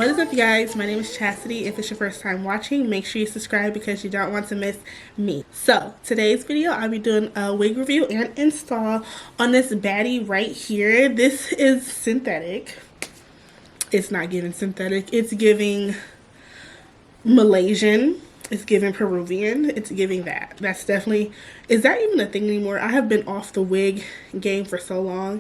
What is up, you guys? My name is Chastity. If it's your first time watching, make sure you subscribe because you don't want to miss me. So today's video, I'll be doing a wig review and install on this baddie right here. This is synthetic. It's not giving synthetic. It's giving Malaysian. It's giving Peruvian. It's giving that. That's definitely, is that even a thing anymore? I have been off the wig game for so long.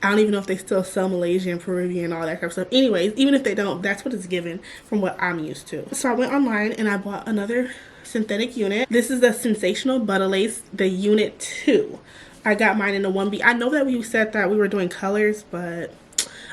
I don't even know if they still sell Malaysian, Peruvian, all that kind of stuff. Anyways, even if they don't, that's what it's given from what I'm used to. So I went online and I bought another synthetic unit. This is the Sensational Butta Lace, the Unit 2. I got mine in the 1B. I know that we said that we were doing colors, but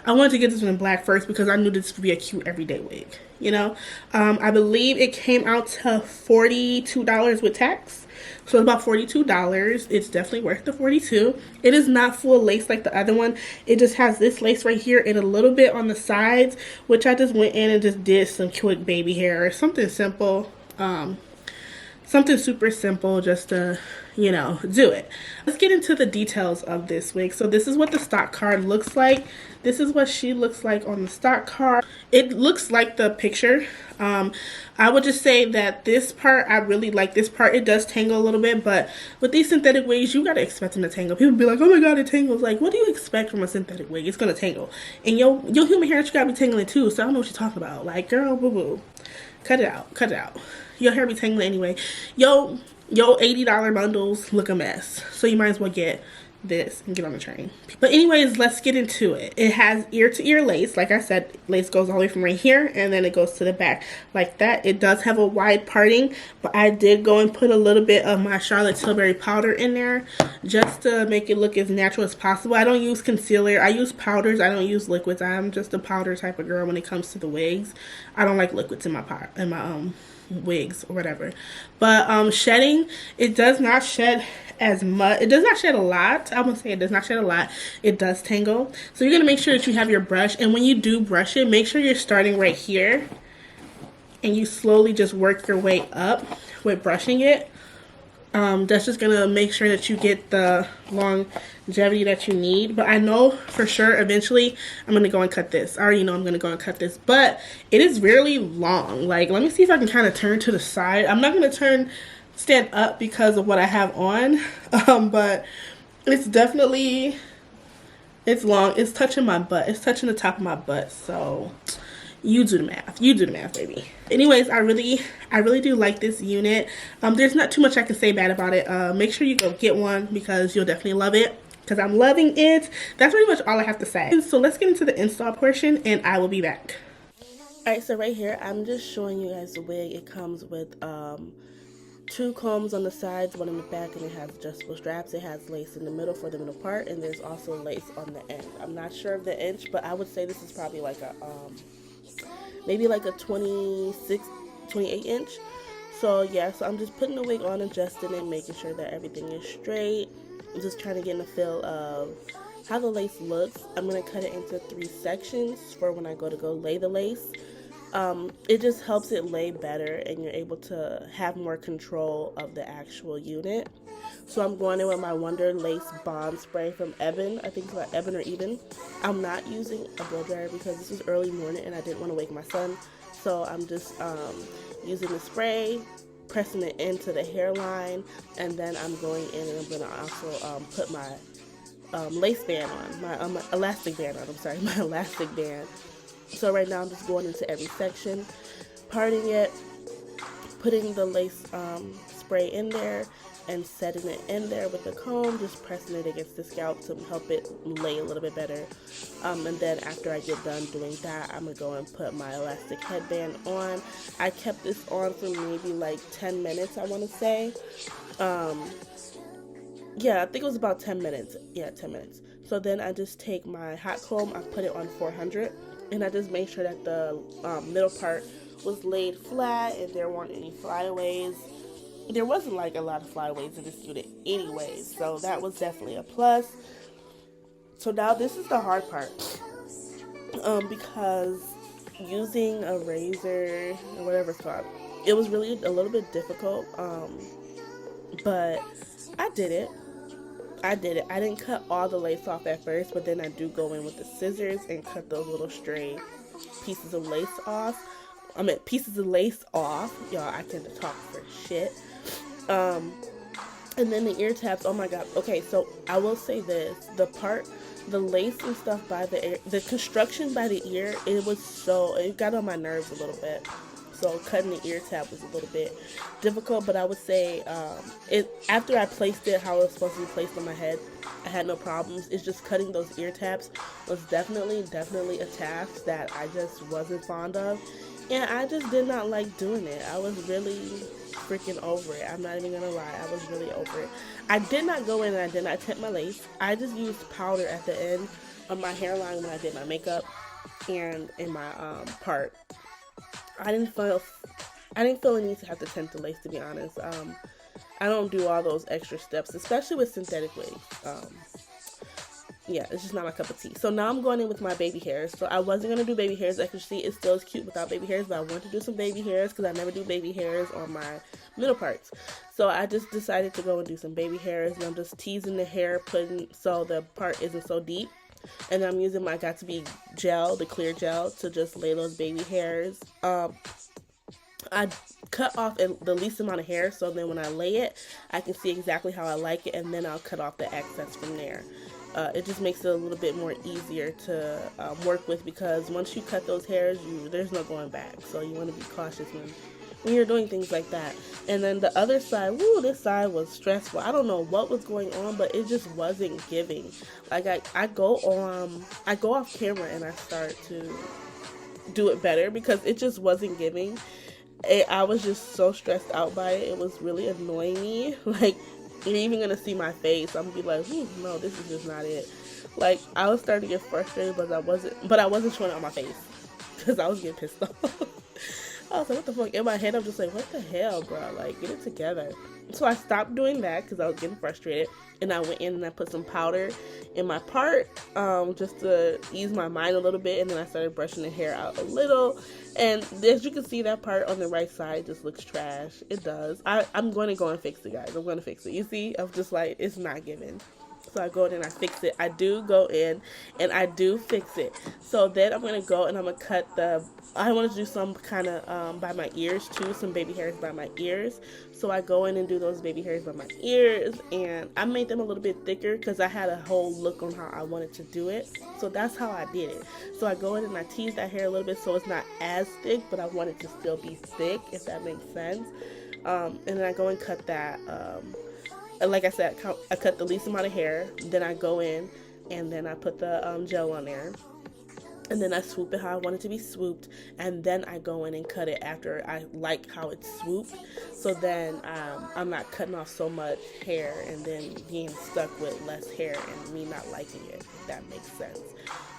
I wanted to get this one in black first because I knew this would be a cute everyday wig, you know? I believe it came out to $42 with tax. So it's about $42. It's definitely worth the $42. It is not full lace like the other one. It just has this lace right here and a little bit on the sides, which I just went in and just did some quick baby hair or something simple. Something super simple just to, you know, do it. Let's get into the details of this wig. So this is what the stock card looks like. This is what she looks like on the stock card. It looks like the picture. I would just say that this part, I really like this part. It does tangle a little bit, but with these synthetic wigs, you gotta expect them to tangle. People be like, oh my god, it tangles. Like, what do you expect from a synthetic wig? It's gonna tangle. And your human hair, you gotta be tangling too, so I don't know what you're talking about. Like, girl, boo-boo. Cut it out. Cut it out. Your hair be tangling anyway. Yo $80 bundles look a mess. So you might as well get this and get on the train. But anyways, let's get into it. It has ear-to-ear lace. Like I said, lace goes all the way from right here and then it goes to the back like that. It does have a wide parting, but I did go and put a little bit of my Charlotte Tilbury powder in there just to make it look as natural as possible. I don't use concealer. I use powders. I don't use liquids. I'm just a powder type of girl when it comes to the wigs. I don't like liquids in my wigs or whatever. But shedding, it does not shed as much. It does not shed a lot. I would say it does not shed a lot. It does tangle. So you're going to make sure that you have your brush, and when you do brush it, make sure you're starting right here and you slowly just work your way up with brushing it. That's just gonna make sure that you get the longevity that you need. But I know for sure eventually I'm gonna go and cut this. I already know I'm gonna go and cut this, but it is really long. Like, let me see if I can kind of turn to the side. I'm not gonna stand up because of what I have on, but it's definitely, it's long. It's touching my butt. It's touching the top of my butt. So you do the math. You do the math, baby. Anyways, I really do like this unit. There's not too much I can say bad about it. Make sure you go get one because you'll definitely love it. Because I'm loving it. That's pretty much all I have to say. So let's get into the install portion and I will be back. Alright, so right here, I'm just showing you guys the wig. It comes with 2 combs on the sides, 1 in the back, and it has adjustable straps. It has lace in the middle for the middle part, and there's also lace on the end. I'm not sure of the inch, but I would say this is probably like a maybe like a 28 inch. So yeah, so I'm just putting the wig on, adjusting it, making sure that everything is straight. I'm just trying to get in the feel of how the lace looks. I'm going to cut it into 3 sections for when I go lay the lace. It just helps it lay better and you're able to have more control of the actual unit. So I'm going in with my Wonder Lace Bond Spray from Eben. I think it's about Eben or Eben. I'm not using a blow dryer because this was early morning and I didn't want to wake my son. So I'm just using the spray, pressing it into the hairline, and then I'm going in and I'm going to also put my lace band on, my elastic band on. I'm sorry, my elastic band. So right now I'm just going into every section, parting it, putting the lace spray in there, and setting it in there with the comb, just pressing it against the scalp to help it lay a little bit better. And then after I get done doing that, I'm going to go and put my elastic headband on. I kept this on for maybe like 10 minutes, I want to say. Yeah, I think it was about 10 minutes. Yeah, 10 minutes. So then I just take my hot comb, I put it on 400, and I just made sure that the middle part was laid flat and there weren't any flyaways. There wasn't like a lot of flyaways in this unit anyways, so that was definitely a plus. So now this is the hard part, because using a razor or whatever it's called, it was really a little bit difficult, but I did it. I didn't cut all the lace off at first, but then I do go in with the scissors and cut those little stray pieces of lace off. Pieces of lace off. Y'all, I can't talk for shit. And then the ear tabs, oh my god. Okay, so I will say this. The lace and stuff by the ear, the construction by the ear, it got on my nerves a little bit. So cutting the ear tab was a little bit difficult, but I would say after I placed it how it was supposed to be placed on my head, I had no problems. It's just cutting those ear tabs was definitely a task that I just wasn't fond of. And I just did not like doing it. I was really freaking over it. I'm not even gonna lie. I was really over it. I did not go in and I did not tint my lace. I just used powder at the end of my hairline when I did my makeup and in my part. I didn't feel a need to have to tint the lace, to be honest. I don't do all those extra steps, especially with synthetic wigs. Yeah, it's just not my cup of tea. So now I'm going in with my baby hairs. So I wasn't going to do baby hairs. As you see, it still is cute without baby hairs, but I want to do some baby hairs because I never do baby hairs on my middle parts. So I just decided to go and do some baby hairs, and I'm just teasing the hair, so the part isn't so deep. And I'm using my Got2b gel, the clear gel, to just lay those baby hairs. I cut off the least amount of hair, so then when I lay it, I can see exactly how I like it, and then I'll cut off the excess from there. It just makes it a little bit more easier to work with, because once you cut those hairs, there's no going back. So you want to be cautious when you're doing things like that. And then the other side, this side was stressful. I don't know what was going on, but it just wasn't giving. Like I go off camera and I start to do it better because it just wasn't giving. I was just so stressed out by it. It was really annoying me. Like, you're even gonna see my face. I'm gonna be like, no, this is just not it. Like, I was starting to get frustrated, but I wasn't showing it on my face because I was getting pissed off. I was like, what the fuck? In my head, I'm just like, what the hell, bro? Like, get it together. So I stopped doing that because I was getting frustrated, and I went in and I put some powder in my part, just to ease my mind a little bit, and then I started brushing the hair out a little. And as you can see, that part on the right side just looks trash. It does. I'm going to go and fix it, guys. I'm going to fix it. You see, I'm just like, it's not giving. So I go in and I fix it. I do go in and I do fix it. So then I'm going to go and I'm going to cut I want to do some kind of by my ears too, some baby hairs by my ears. So I go in and do those baby hairs by my ears, and I made them a little bit thicker because I had a whole look on how I wanted to do it. So that's how I did it. So I go in and I tease that hair a little bit so it's not as thick, but I want it to still be thick, if that makes sense. And then I go and cut that. Like I said, I cut the least amount of hair. Then I go in and then I put the gel on there. And then I swoop it how I want it to be swooped. And then I go in and cut it after I like how it's swooped. So then I'm not cutting off so much hair and then being stuck with less hair and me not liking it, if that makes sense.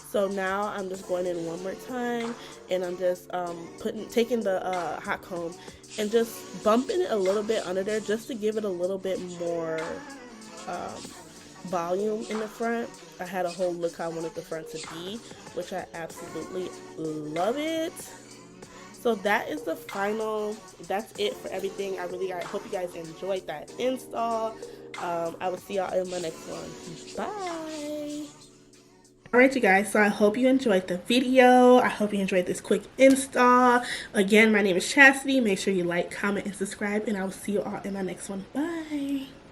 So now I'm just going in one more time, and I'm just taking the hot comb and just bumping it a little bit under there just to give it a little bit more volume in the front. I had a whole look how I wanted the front to be, which I absolutely love it. So that is the final, that's it for everything. I hope you guys enjoyed that install. I will see y'all in my next one. Bye. Alright, you guys, so I hope you enjoyed the video. I hope you enjoyed this quick install. Again, my name is Chastity. Make sure you like, comment, and subscribe, and I will see you all in my next one. Bye.